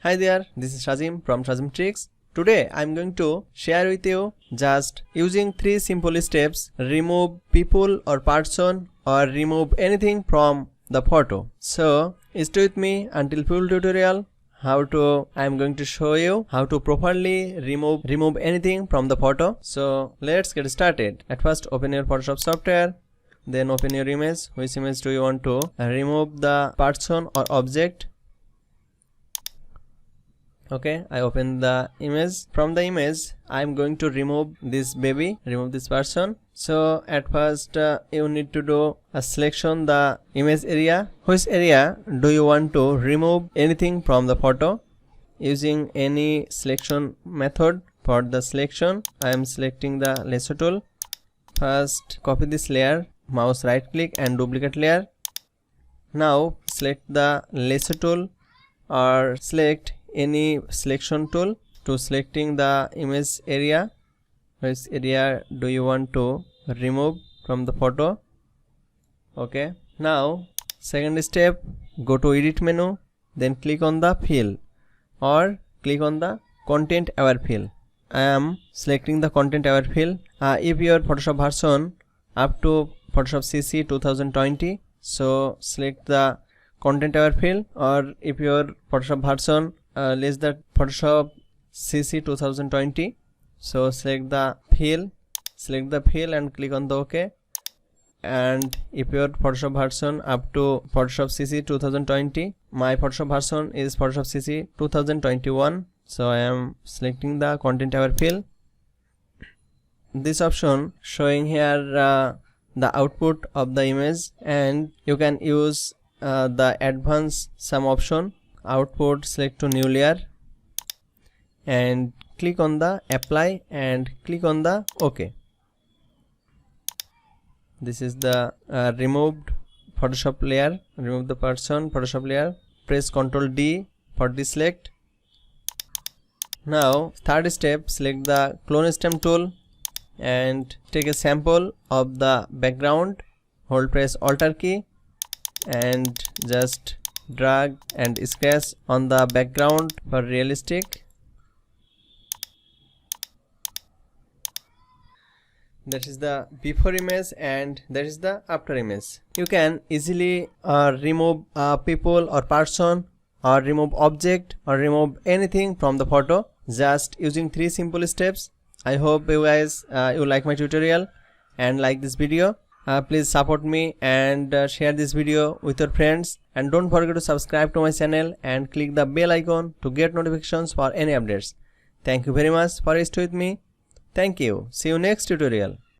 Hi there, this is Shazim from Shazim Tricks. Today I am going to share with you just using 3 simple steps remove people or person or remove anything from the photo. So stay with me until full tutorial. I am going to show you how to properly remove anything from the photo. So let's get started. At first open your Photoshop software, then open your image. Which image do you want to remove the person or object? Okay, I open the image. From the image I am going to remove this baby, remove this person. So at first you need to do a selection the image area. Which area do you want to remove anything from the photo? Using any selection method. For the selection I am selecting the lasso tool. First copy this layer, mouse right click and duplicate layer. Now select the lasso tool or select any selection tool to selecting the image area. Which area do you want to remove from the photo? Okay, now second step, go to edit menu, then click on the fill or click on the content aware fill. I am selecting the content aware fill. If your Photoshop version up to Photoshop CC 2020, so select the content aware fill, or if your Photoshop version less than Photoshop CC 2020, so select the fill and click on the OK. And if your Photoshop version up to Photoshop CC 2020, my Photoshop version is Photoshop CC 2021, so I am selecting the content aware fill. This option showing here the output of the image, and you can use the advanced sum option. Output, select to new layer and click on the apply and click on the OK. This is the removed Photoshop layer, remove the person Photoshop layer. Press Ctrl D for deselect. Now third step, select the clone stem tool and take a sample of the background. Hold press Alt key and just drag and scratch on the background for realistic. That is the before image and that is the after image. You can easily remove people or person or remove object or remove anything from the photo just using 3 simple steps. I hope you guys you like my tutorial and like this video. Please support me and share this video with your friends, and don't forget to subscribe to my channel and click the bell icon to get notifications for any updates. Thank you very much for staying with me. Thank you. See you next tutorial.